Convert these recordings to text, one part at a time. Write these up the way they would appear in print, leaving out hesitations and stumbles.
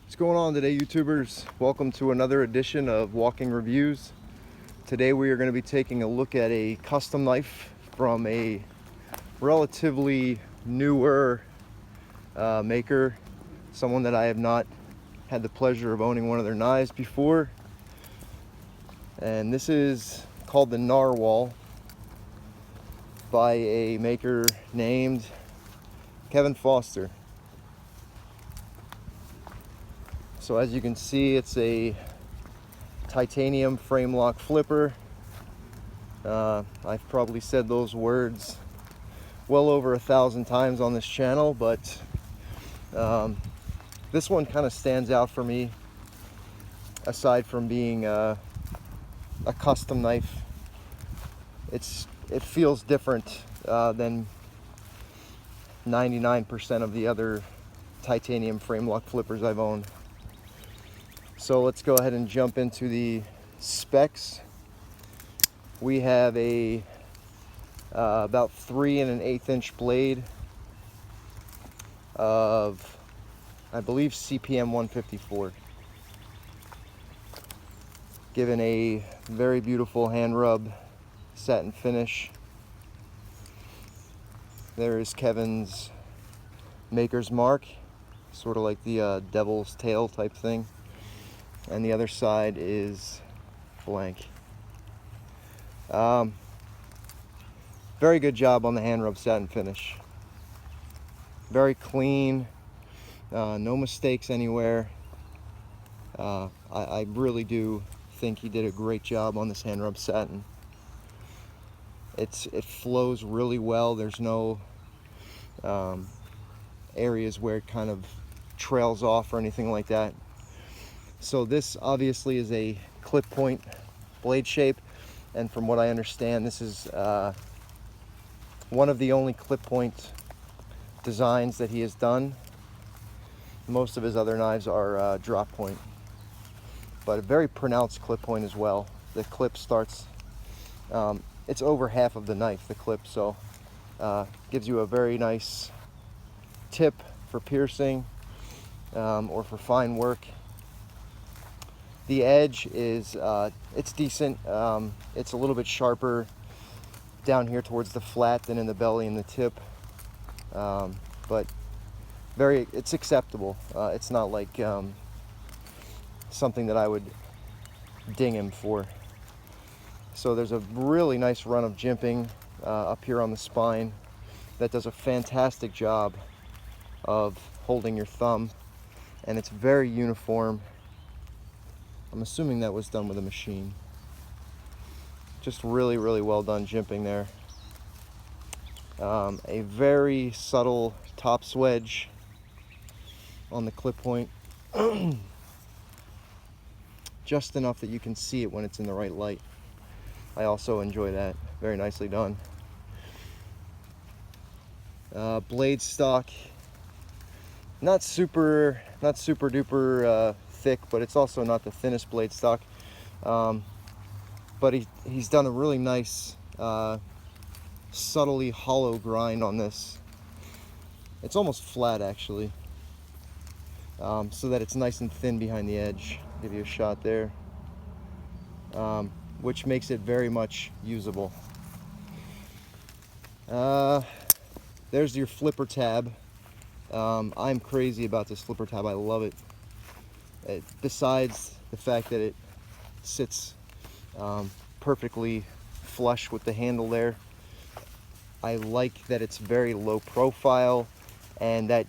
What's going on today, YouTubers? Welcome to another edition of Walking Reviews. Today we are going to be taking a look at a custom knife from a relatively newer maker, someone that I have not had the pleasure of owning one of their knives before. And this is called the Narwhal by a maker named Kevin Foster. So as you can see, it's a titanium frame lock flipper. I've probably said those words well over 1,000 times on this channel, but this one kind of stands out for me, aside from being a custom knife. It feels different than 99% of the other titanium frame lock flippers I've owned. So let's go ahead and jump into the specs. We have a about 3 1/8 inch blade of, I believe, CPM 154. Given a very beautiful hand rub satin finish. There is Kevin's maker's mark, sort of like the devil's tail type thing. And the other side is blank. Very good job on the hand rub satin finish. Very clean, no mistakes anywhere. I really do think he did a great job on this hand rub satin. It flows really well. There's no areas where it kind of trails off or anything like that. So this obviously is a clip point blade shape, and from what I understand, this is one of the only clip point designs that he has done. Most of his other knives are drop point, but a very pronounced clip point as well. The clip starts, it's over half of the knife, the clip, so gives you a very nice tip for piercing or for fine work. The edge is, it's decent. It's a little bit sharper down here towards the flat than in the belly and the tip. But it's acceptable. It's not like something that I would ding him for. So there's a really nice run of jimping up here on the spine that does a fantastic job of holding your thumb, and it's very uniform. I'm assuming that was done with a machine. Just really, really well done jimping there. A very subtle top swedge on the clip point. Just enough that you can see it when it's in the right light. I also enjoy that. Very nicely done. Blade stock, not super duper thick, but it's also not the thinnest blade stock. But he's done a really nice subtly hollow grind on this. It's almost flat actually, so that it's nice and thin behind the edge. Give you a shot there, which makes it very much usable. There's your flipper tab. I'm crazy about this flipper tab. I love it. Besides the fact that it sits perfectly flush with the handle there, I like that it's very low profile and that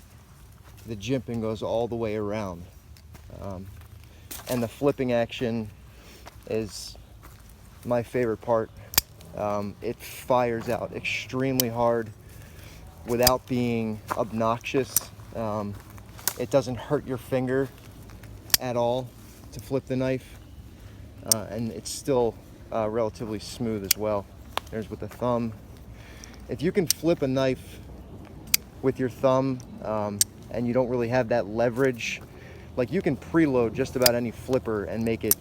the jimping goes all the way around. And the flipping action is my favorite part. It fires out extremely hard without being obnoxious. It doesn't hurt your finger at all to flip the knife, and it's still relatively smooth as well. There's with the thumb. If you can flip a knife with your thumb and you don't really have that leverage, like you can preload just about any flipper and make it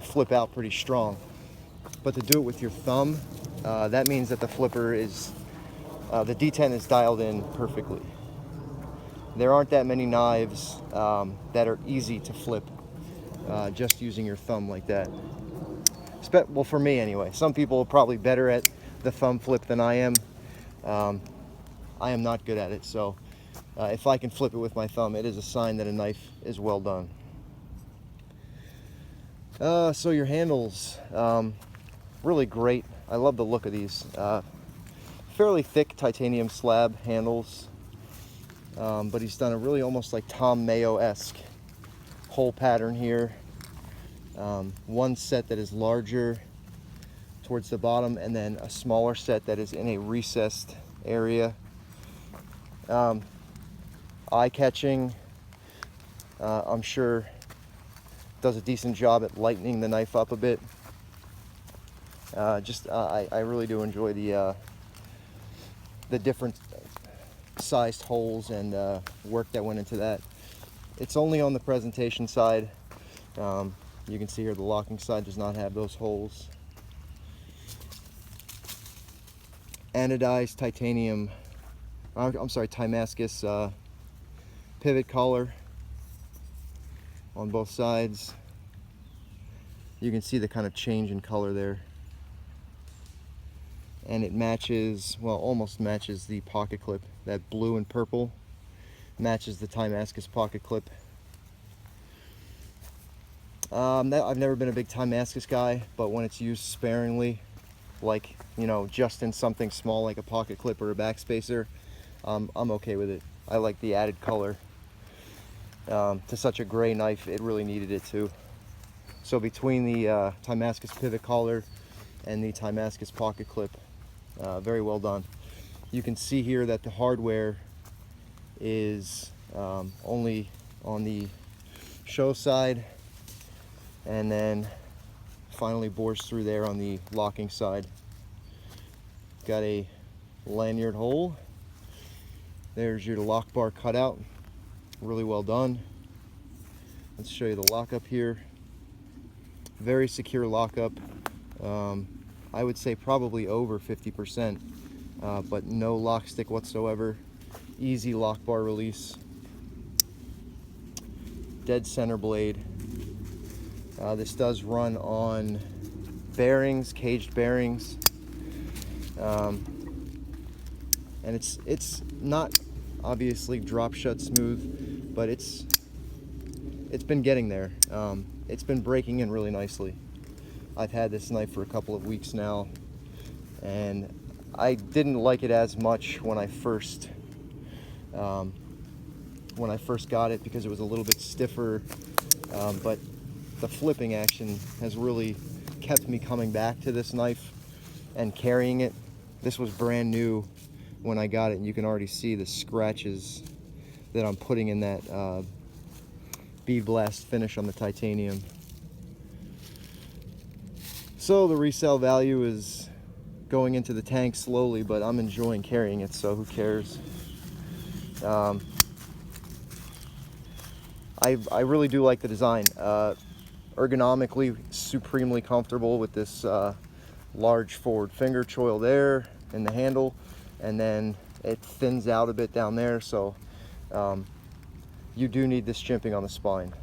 flip out pretty strong, but to do it with your thumb, that means that the flipper is the detent is dialed in perfectly. there aren't that many knives that are easy to flip just using your thumb like that. Well, for me anyway. Some people are probably better at the thumb flip than I am. I am not good at it, so if I can flip it with my thumb, it is a sign that a knife is well done. So your handles, really great. I love the look of these. Fairly thick titanium slab handles, but he's done a really almost like Tom Mayo-esque hole pattern here. One set that is larger towards the bottom, and then a smaller set that is in a recessed area. Eye-catching. I'm sure does a decent job at lightening the knife up a bit. I really do enjoy the different sized holes and work that went into that. It's only on the presentation side. You can see here the locking side does not have those holes. Anodized titanium, I'm sorry, Damascus pivot collar on both sides. You can see the kind of change in color there. And it matches, well, almost matches the pocket clip. That blue and purple matches the Damascus pocket clip. I've never been a big Damascus guy, but when it's used sparingly, like, you know, just in something small like a pocket clip or a backspacer, I'm okay with it. I like the added color. To such a gray knife, it really needed it too. So between the Damascus pivot collar and the Damascus pocket clip, very well done. You can see here that the hardware is only on the show side, and then finally bores through there on the locking side. Got a lanyard hole. There's your lock bar cutout. Really well done. Let's show you the lockup here. Very secure lockup. I would say probably over 50%, but no lock stick whatsoever. Easy lock bar release. Dead center blade. This does run on bearings, caged bearings, and it's not obviously drop shut smooth, but it's been getting there. It's been breaking in really nicely. I've had this knife for a couple of weeks now, and I didn't like it as much when I first got it because it was a little bit stiffer, but the flipping action has really kept me coming back to this knife and carrying it. This was brand new when I got it, and you can already see the scratches that I'm putting in that bead blast finish on the titanium. So the resale value is going into the tank slowly, but I'm enjoying carrying it, so who cares? I really do like the design. Ergonomically, supremely comfortable with this large forward finger choil there in the handle, and then it thins out a bit down there, so you do need this jimping on the spine.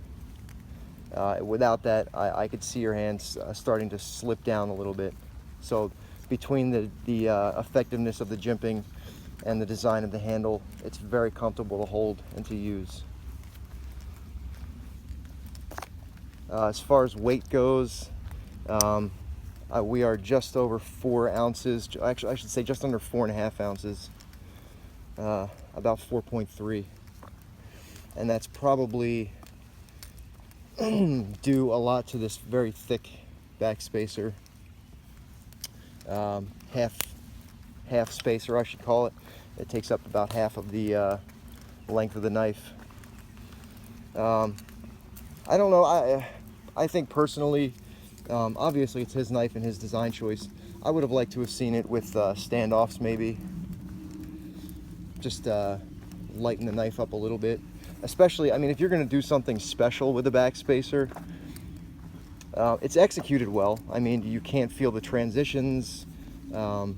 Without that, I could see your hands starting to slip down a little bit. So between the effectiveness of the jimping and the design of the handle, it's very comfortable to hold and to use. As far as weight goes, we are just over 4 ounces. Actually, I should say just under 4.5 ounces. About 4.3. And that's probably due a lot to this very thick backspacer. Half spacer, I should call it. It takes up about half of the length of the knife. I don't know. I think personally, obviously it's his knife and his design choice. I would have liked to have seen it with standoffs, maybe. Just lighten the knife up a little bit. Especially, I mean, if you're going to do something special with a backspacer, it's executed well. I mean, you can't feel the transitions, and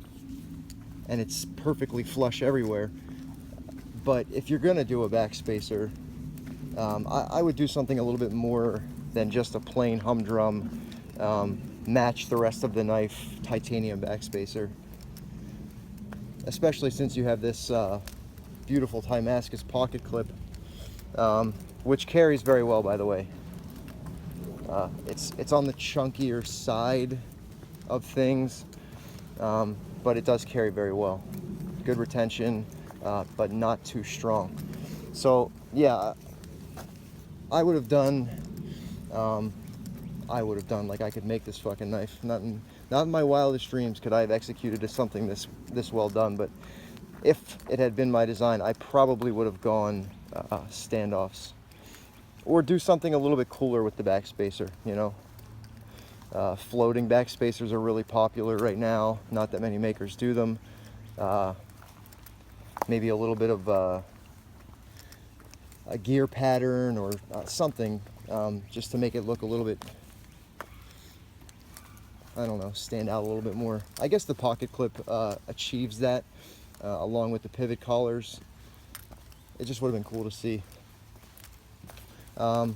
it's perfectly flush everywhere. But if you're gonna do a backspacer, I would do something a little bit more than just a plain humdrum, match the rest of the knife titanium backspacer. Especially since you have this beautiful Damascus pocket clip, which carries very well, by the way. It's on the chunkier side of things, but it does carry very well. Good retention, but not too strong. So yeah, I would have done like, I could make this fucking knife. Not in my wildest dreams could I have executed something this well done, but if it had been my design, I probably would have gone standoffs, or do something a little bit cooler with the backspacer, you know. Floating backspacers are really popular right now. Not that many makers do them. Maybe a little bit of a gear pattern or something, just to make it look a little bit, I don't know, stand out a little bit more. I guess the pocket clip achieves that, along with the pivot collars. It just would have been cool to see. So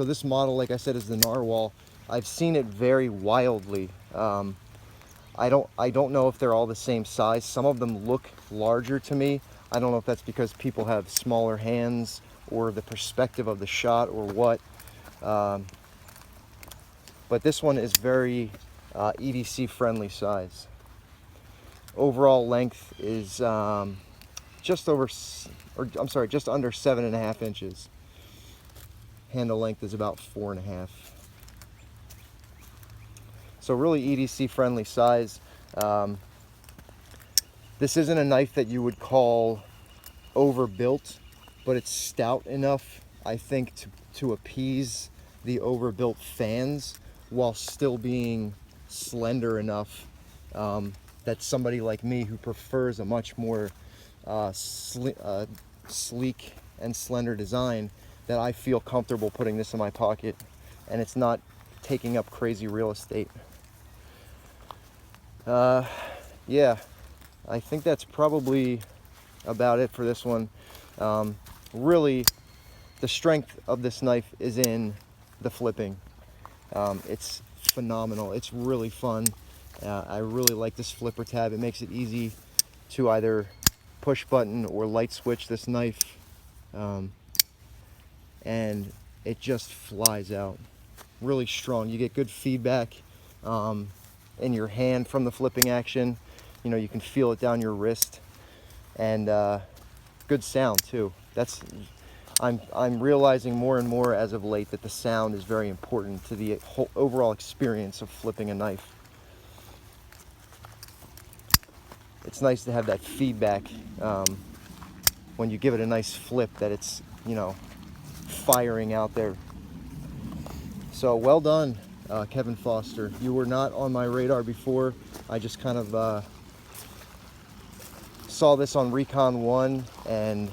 this model, like I said, is the Narwhal. I've seen it vary wildly. I don't know if they're all the same size. Some of them look larger to me. I don't know if that's because people have smaller hands or the perspective of the shot or what. But this one is very EDC friendly size. Overall length is just under 7.5 inches. Handle length is about 4.5. So really EDC friendly size. This isn't a knife that you would call overbuilt, but it's stout enough, I think, to appease the overbuilt fans while still being slender enough that somebody like me who prefers a much more sleek and slender design, that I feel comfortable putting this in my pocket and it's not taking up crazy real estate. Yeah, I think that's probably about it for this one. Really, the strength of this knife is in the flipping. It's phenomenal. It's really fun. I really like this flipper tab. It makes it easy to either push button or light switch this knife, and it just flies out. Really strong. You get good feedback in your hand from the flipping action. You know, you can feel it down your wrist, and good sound too. I'm realizing more and more as of late that the sound is very important to the whole overall experience of flipping a knife. It's nice to have that feedback when you give it a nice flip, that it's, you know, firing out there. So well done, Kevin Foster. You were not on my radar before. I just kind of saw this on Recon 1 and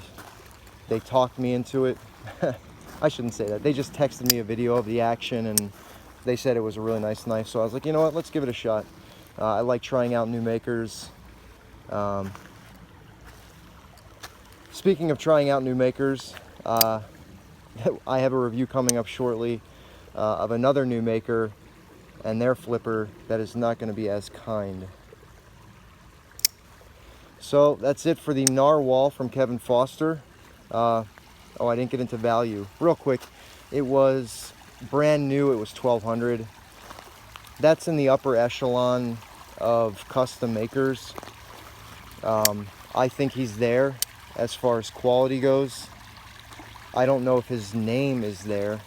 they talked me into it. I shouldn't say that. They just texted me a video of the action and they said it was a really nice knife. So I was like, you know what, let's give it a shot. I like trying out new makers. Speaking of trying out new makers, I have a review coming up shortly of another new maker and their flipper that is not going to be as kind. So that's it for the Narwhal from Kevin Foster. Oh, I didn't get into value. Real quick, it was brand new. It was $1,200. That's in the upper echelon of custom makers. I think he's there as far as quality goes. I don't know if his name is there.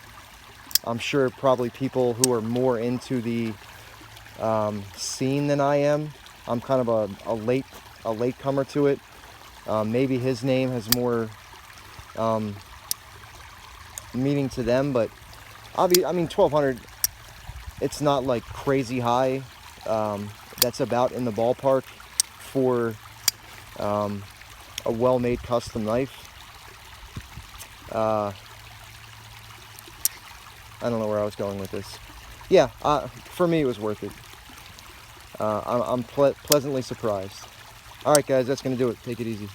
I'm sure probably people who are more into the scene than I am. I'm kind of a latecomer to it. Maybe his name has more meaning to them, but I mean, $1,200. It's not like crazy high. That's about in the ballpark for a well-made custom knife. I don't know where I was going with this. Yeah, for me it was worth it. I'm pleasantly surprised. All right, guys, that's going to do it. Take it easy.